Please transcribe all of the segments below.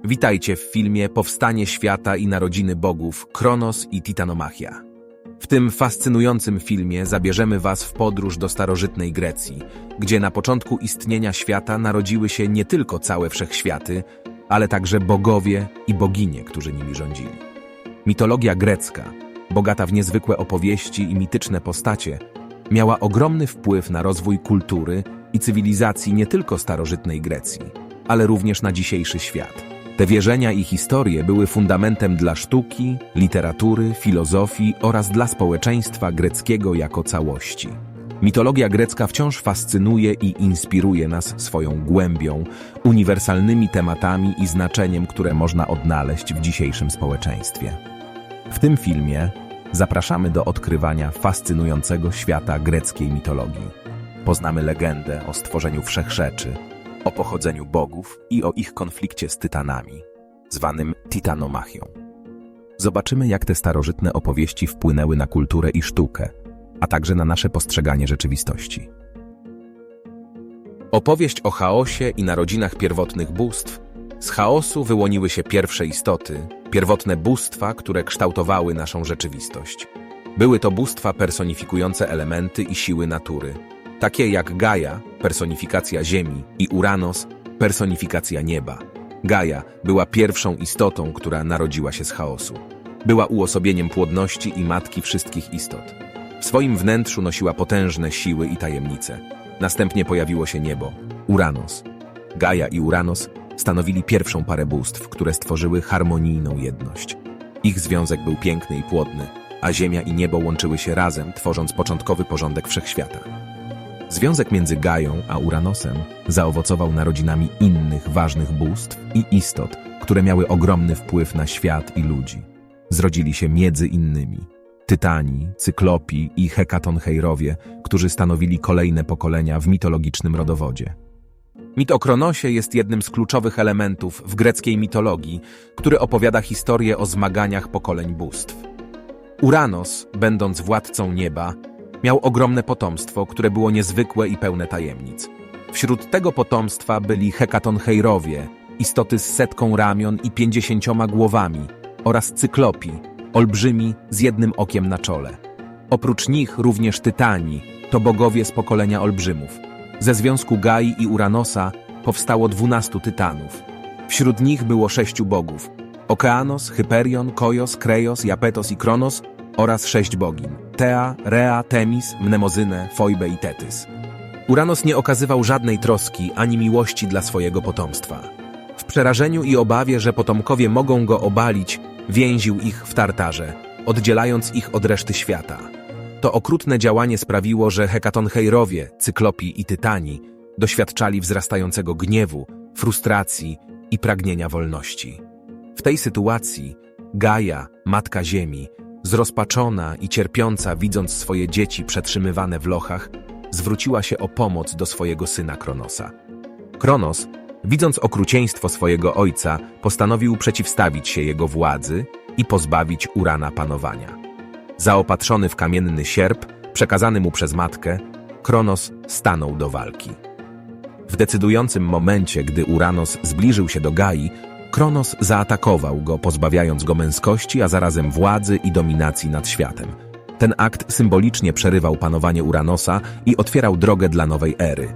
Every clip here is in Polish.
Witajcie w filmie Powstanie świata i narodziny bogów Kronos i Titanomachia. W tym fascynującym filmie zabierzemy Was w podróż do starożytnej Grecji, gdzie na początku istnienia świata narodziły się nie tylko całe wszechświaty, ale także bogowie i boginie, którzy nimi rządzili. Mitologia grecka, bogata w niezwykłe opowieści i mityczne postacie, miała ogromny wpływ na rozwój kultury i cywilizacji nie tylko starożytnej Grecji, ale również na dzisiejszy świat. Te wierzenia i historie były fundamentem dla sztuki, literatury, filozofii oraz dla społeczeństwa greckiego jako całości. Mitologia grecka wciąż fascynuje i inspiruje nas swoją głębią, uniwersalnymi tematami i znaczeniem, które można odnaleźć w dzisiejszym społeczeństwie. W tym filmie zapraszamy do odkrywania fascynującego świata greckiej mitologii. Poznamy legendę o stworzeniu wszechrzeczy, o pochodzeniu bogów i o ich konflikcie z tytanami, zwanym Titanomachią. Zobaczymy, jak te starożytne opowieści wpłynęły na kulturę i sztukę, a także na nasze postrzeganie rzeczywistości. Opowieść o chaosie i narodzinach pierwotnych bóstw. Z chaosu wyłoniły się pierwsze istoty, pierwotne bóstwa, które kształtowały naszą rzeczywistość. Były to bóstwa personifikujące elementy i siły natury, takie jak Gaia, personifikacja Ziemi, i Uranos, personifikacja nieba. Gaia była pierwszą istotą, która narodziła się z chaosu. Była uosobieniem płodności i matki wszystkich istot. W swoim wnętrzu nosiła potężne siły i tajemnice. Następnie pojawiło się niebo, Uranos. Gaia i Uranos stanowili pierwszą parę bóstw, które stworzyły harmonijną jedność. Ich związek był piękny i płodny, a Ziemia i niebo łączyły się razem, tworząc początkowy porządek wszechświata. Związek między Gaią a Uranosem zaowocował narodzinami innych ważnych bóstw i istot, które miały ogromny wpływ na świat i ludzi. Zrodzili się między innymi Tytani, Cyklopi i Hekatoncheirowie, którzy stanowili kolejne pokolenia w mitologicznym rodowodzie. Mit o Kronosie jest jednym z kluczowych elementów w greckiej mitologii, który opowiada historię o zmaganiach pokoleń bóstw. Uranos, będąc władcą nieba, miał ogromne potomstwo, które było niezwykłe i pełne tajemnic. Wśród tego potomstwa byli Hekatoncheirowie, istoty z 100 ramion i 50 głowami, oraz Cyklopi, olbrzymi z jednym okiem na czole. Oprócz nich również Tytani, to bogowie z pokolenia olbrzymów. Ze związku Gai i Uranosa powstało 12 tytanów. Wśród nich było 6 bogów: Okeanos, Hyperion, Kojos, Kreios, Japetos i Kronos oraz 6 bogin: Thea, Rea, Temis, Mnemosyne, Foibe i Tetys. Uranos nie okazywał żadnej troski ani miłości dla swojego potomstwa. W przerażeniu i obawie, że potomkowie mogą go obalić, więził ich w Tartarze, oddzielając ich od reszty świata. To okrutne działanie sprawiło, że Hekatoncheirowie, Cyklopi i Tytani doświadczali wzrastającego gniewu, frustracji i pragnienia wolności. W tej sytuacji Gaia, matka Ziemi, zrozpaczona i cierpiąca, widząc swoje dzieci przetrzymywane w lochach, zwróciła się o pomoc do swojego syna Kronosa. Kronos, widząc okrucieństwo swojego ojca, postanowił przeciwstawić się jego władzy i pozbawić Urana panowania. Zaopatrzony w kamienny sierp, przekazany mu przez matkę, Kronos stanął do walki. W decydującym momencie, gdy Uranos zbliżył się do Gai, Kronos zaatakował go, pozbawiając go męskości, a zarazem władzy i dominacji nad światem. Ten akt symbolicznie przerywał panowanie Uranosa i otwierał drogę dla nowej ery.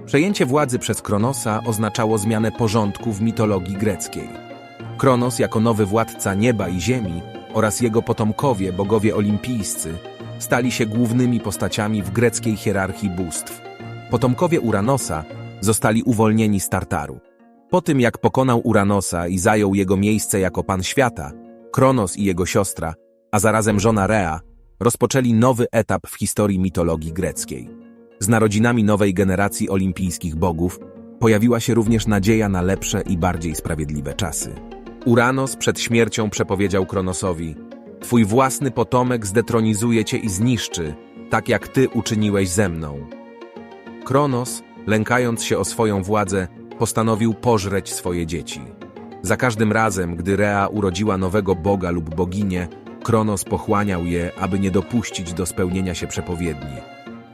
Przejęcie władzy przez Kronosa oznaczało zmianę porządku w mitologii greckiej. Kronos jako nowy władca nieba i ziemi oraz jego potomkowie, bogowie olimpijscy, stali się głównymi postaciami w greckiej hierarchii bóstw. Potomkowie Uranosa zostali uwolnieni z Tartaru. Po tym, jak pokonał Uranosa i zajął jego miejsce jako pan świata, Kronos i jego siostra, a zarazem żona Rea, rozpoczęli nowy etap w historii mitologii greckiej. Z narodzinami nowej generacji olimpijskich bogów pojawiła się również nadzieja na lepsze i bardziej sprawiedliwe czasy. Uranos przed śmiercią przepowiedział Kronosowi: „Twój własny potomek zdetronizuje cię i zniszczy, tak jak ty uczyniłeś ze mną”. Kronos, lękając się o swoją władzę, postanowił pożreć swoje dzieci. Za każdym razem, gdy Rea urodziła nowego boga lub boginię, Kronos pochłaniał je, aby nie dopuścić do spełnienia się przepowiedni.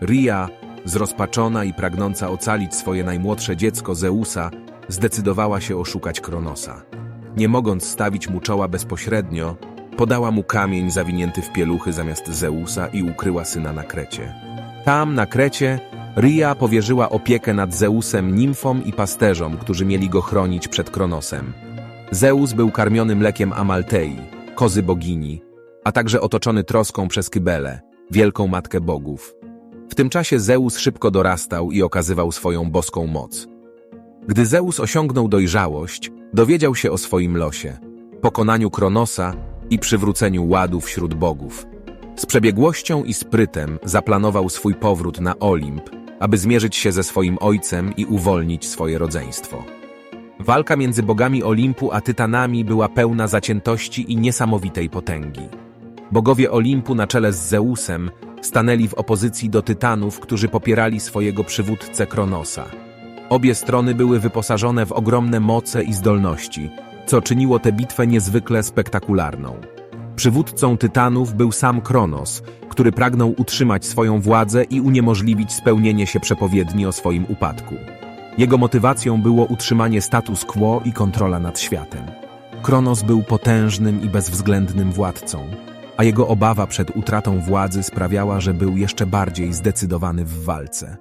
Ria, zrozpaczona i pragnąca ocalić swoje najmłodsze dziecko Zeusa, zdecydowała się oszukać Kronosa. nie mogąc stawić mu czoła bezpośrednio, podała mu kamień zawinięty w pieluchy zamiast Zeusa i ukryła syna na Krecie. Tam, na Krecie, Rhea powierzyła opiekę nad Zeusem nimfom i pasterzom, którzy mieli go chronić przed Kronosem. Zeus był karmiony mlekiem Amaltei, kozy bogini, a także otoczony troską przez Kybelę, wielką matkę bogów. W tym czasie Zeus szybko dorastał i okazywał swoją boską moc. Gdy Zeus osiągnął dojrzałość, dowiedział się o swoim losie, pokonaniu Kronosa i przywróceniu ładu wśród bogów. Z przebiegłością i sprytem zaplanował swój powrót na Olimp, aby zmierzyć się ze swoim ojcem i uwolnić swoje rodzeństwo. Walka między bogami Olimpu a Tytanami była pełna zaciętości i niesamowitej potęgi. Bogowie Olimpu na czele z Zeusem stanęli w opozycji do Tytanów, którzy popierali swojego przywódcę Kronosa. Obie strony były wyposażone w ogromne moce i zdolności, co czyniło tę bitwę niezwykle spektakularną. Przywódcą Tytanów był sam Kronos, który pragnął utrzymać swoją władzę i uniemożliwić spełnienie się przepowiedni o swoim upadku. Jego motywacją było utrzymanie status quo i kontrola nad światem. Kronos był potężnym i bezwzględnym władcą, a jego obawa przed utratą władzy sprawiała, że był jeszcze bardziej zdecydowany w walce.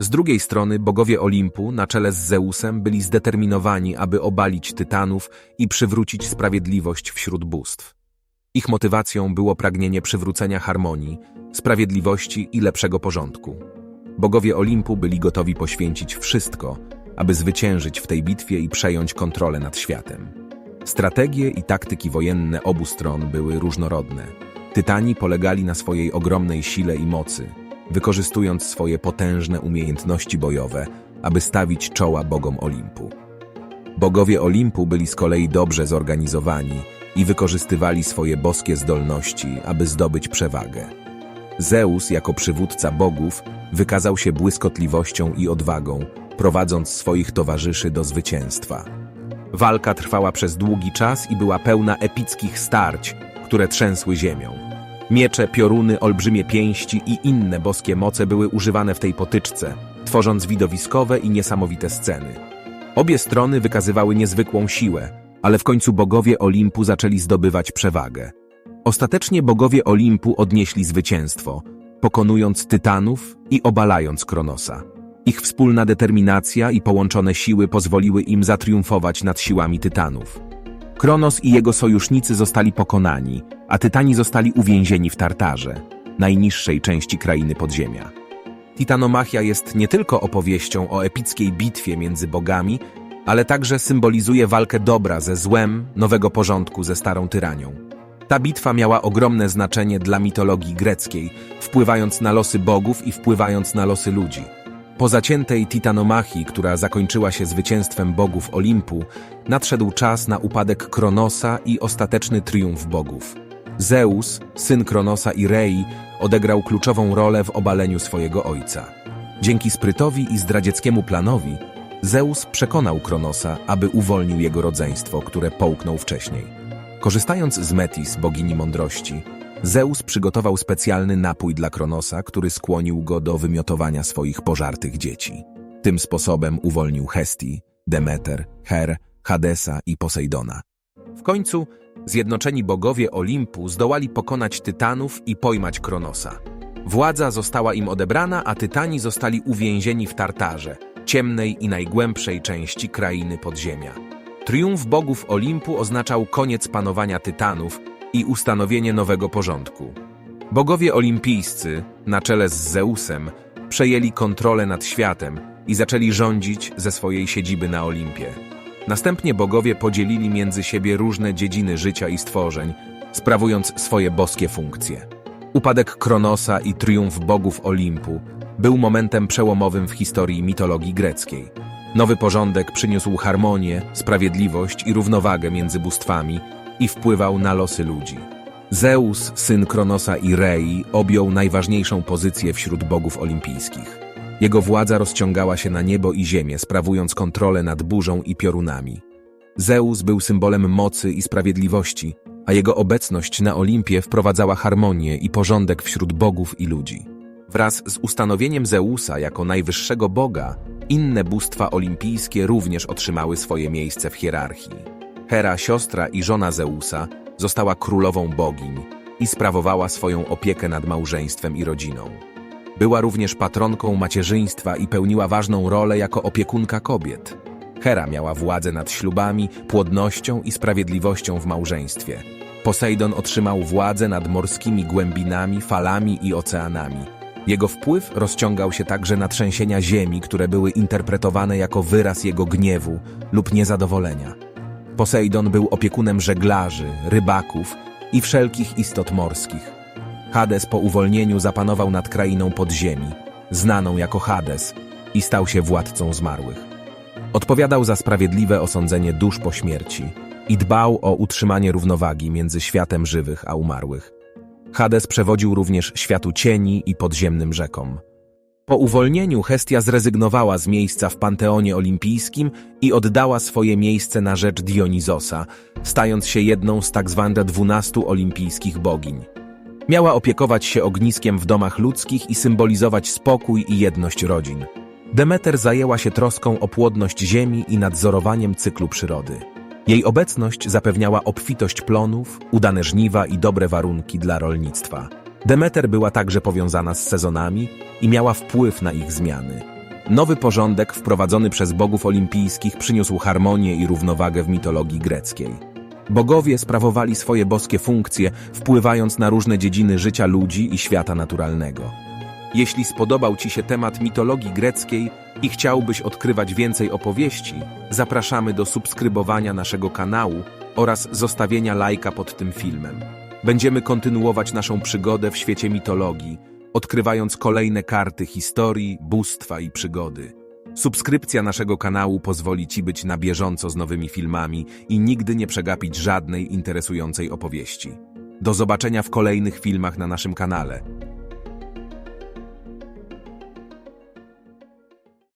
Z drugiej strony bogowie Olimpu na czele z Zeusem byli zdeterminowani, aby obalić Tytanów i przywrócić sprawiedliwość wśród bóstw. Ich motywacją było pragnienie przywrócenia harmonii, sprawiedliwości i lepszego porządku. Bogowie Olimpu byli gotowi poświęcić wszystko, aby zwyciężyć w tej bitwie i przejąć kontrolę nad światem. Strategie i taktyki wojenne obu stron były różnorodne. Tytani polegali na swojej ogromnej sile i mocy, wykorzystując swoje potężne umiejętności bojowe, aby stawić czoła bogom Olimpu. Bogowie Olimpu byli z kolei dobrze zorganizowani i wykorzystywali swoje boskie zdolności, aby zdobyć przewagę. Zeus, jako przywódca bogów, wykazał się błyskotliwością i odwagą, prowadząc swoich towarzyszy do zwycięstwa. Walka trwała przez długi czas i była pełna epickich starć, które trzęsły ziemią. Miecze, pioruny, olbrzymie pięści i inne boskie moce były używane w tej potyczce, tworząc widowiskowe i niesamowite sceny. Obie strony wykazywały niezwykłą siłę, ale w końcu bogowie Olimpu zaczęli zdobywać przewagę. Ostatecznie bogowie Olimpu odnieśli zwycięstwo, pokonując Tytanów i obalając Kronosa. Ich wspólna determinacja i połączone siły pozwoliły im zatriumfować nad siłami Tytanów. Kronos i jego sojusznicy zostali pokonani, a Tytani zostali uwięzieni w Tartarze, najniższej części krainy podziemia. Titanomachia jest nie tylko opowieścią o epickiej bitwie między bogami, ale także symbolizuje walkę dobra ze złem, nowego porządku ze starą tyranią. Ta bitwa miała ogromne znaczenie dla mitologii greckiej, wpływając na losy bogów i wpływając na losy ludzi. Po zaciętej Titanomachii, która zakończyła się zwycięstwem bogów Olimpu, nadszedł czas na upadek Kronosa i ostateczny triumf bogów. Zeus, syn Kronosa i Rei, odegrał kluczową rolę w obaleniu swojego ojca. Dzięki sprytowi i zdradzieckiemu planowi, Zeus przekonał Kronosa, aby uwolnił jego rodzeństwo, które połknął wcześniej. Korzystając z Metis, bogini mądrości, Zeus przygotował specjalny napój dla Kronosa, który skłonił go do wymiotowania swoich pożartych dzieci. Tym sposobem uwolnił Hestii, Demeter, Her, Hadesa i Posejdona. W końcu zjednoczeni bogowie Olimpu zdołali pokonać Tytanów i pojmać Kronosa. Władza została im odebrana, a Tytani zostali uwięzieni w Tartarze, ciemnej i najgłębszej części krainy podziemia. Triumf bogów Olimpu oznaczał koniec panowania Tytanów i ustanowienie nowego porządku. Bogowie olimpijscy, na czele z Zeusem, przejęli kontrolę nad światem i zaczęli rządzić ze swojej siedziby na Olimpie. Następnie bogowie podzielili między siebie różne dziedziny życia i stworzeń, sprawując swoje boskie funkcje. Upadek Kronosa i triumf bogów Olimpu był momentem przełomowym w historii mitologii greckiej. Nowy porządek przyniósł harmonię, sprawiedliwość i równowagę między bóstwami i wpływał na losy ludzi. Zeus, syn Kronosa i Rei, objął najważniejszą pozycję wśród bogów olimpijskich. Jego władza rozciągała się na niebo i ziemię, sprawując kontrolę nad burzą i piorunami. Zeus był symbolem mocy i sprawiedliwości, a jego obecność na Olimpie wprowadzała harmonię i porządek wśród bogów i ludzi. Wraz z ustanowieniem Zeusa jako najwyższego boga, inne bóstwa olimpijskie również otrzymały swoje miejsce w hierarchii. Hera, siostra i żona Zeusa, została królową bogiń i sprawowała swoją opiekę nad małżeństwem i rodziną. Była również patronką macierzyństwa i pełniła ważną rolę jako opiekunka kobiet. Hera miała władzę nad ślubami, płodnością i sprawiedliwością w małżeństwie. Posejdon otrzymał władzę nad morskimi głębinami, falami i oceanami. Jego wpływ rozciągał się także na trzęsienia ziemi, które były interpretowane jako wyraz jego gniewu lub niezadowolenia. Posejdon był opiekunem żeglarzy, rybaków i wszelkich istot morskich. Hades po uwolnieniu zapanował nad krainą podziemi, znaną jako Hades, i stał się władcą zmarłych. Odpowiadał za sprawiedliwe osądzenie dusz po śmierci i dbał o utrzymanie równowagi między światem żywych a umarłych. Hades przewodził również światu cieni i podziemnym rzekom. Po uwolnieniu Hestia zrezygnowała z miejsca w Panteonie Olimpijskim i oddała swoje miejsce na rzecz Dionizosa, stając się jedną z tzw. 12 olimpijskich bogiń. Miała opiekować się ogniskiem w domach ludzkich i symbolizować spokój i jedność rodzin. Demeter zajęła się troską o płodność ziemi i nadzorowaniem cyklu przyrody. Jej obecność zapewniała obfitość plonów, udane żniwa i dobre warunki dla rolnictwa. Demeter była także powiązana z sezonami i miała wpływ na ich zmiany. Nowy porządek wprowadzony przez bogów olimpijskich przyniósł harmonię i równowagę w mitologii greckiej. Bogowie sprawowali swoje boskie funkcje, wpływając na różne dziedziny życia ludzi i świata naturalnego. Jeśli spodobał Ci się temat mitologii greckiej i chciałbyś odkrywać więcej opowieści, zapraszamy do subskrybowania naszego kanału oraz zostawienia lajka pod tym filmem. Będziemy kontynuować naszą przygodę w świecie mitologii, odkrywając kolejne karty historii, bóstwa i przygody. Subskrypcja naszego kanału pozwoli Ci być na bieżąco z nowymi filmami i nigdy nie przegapić żadnej interesującej opowieści. Do zobaczenia w kolejnych filmach na naszym kanale.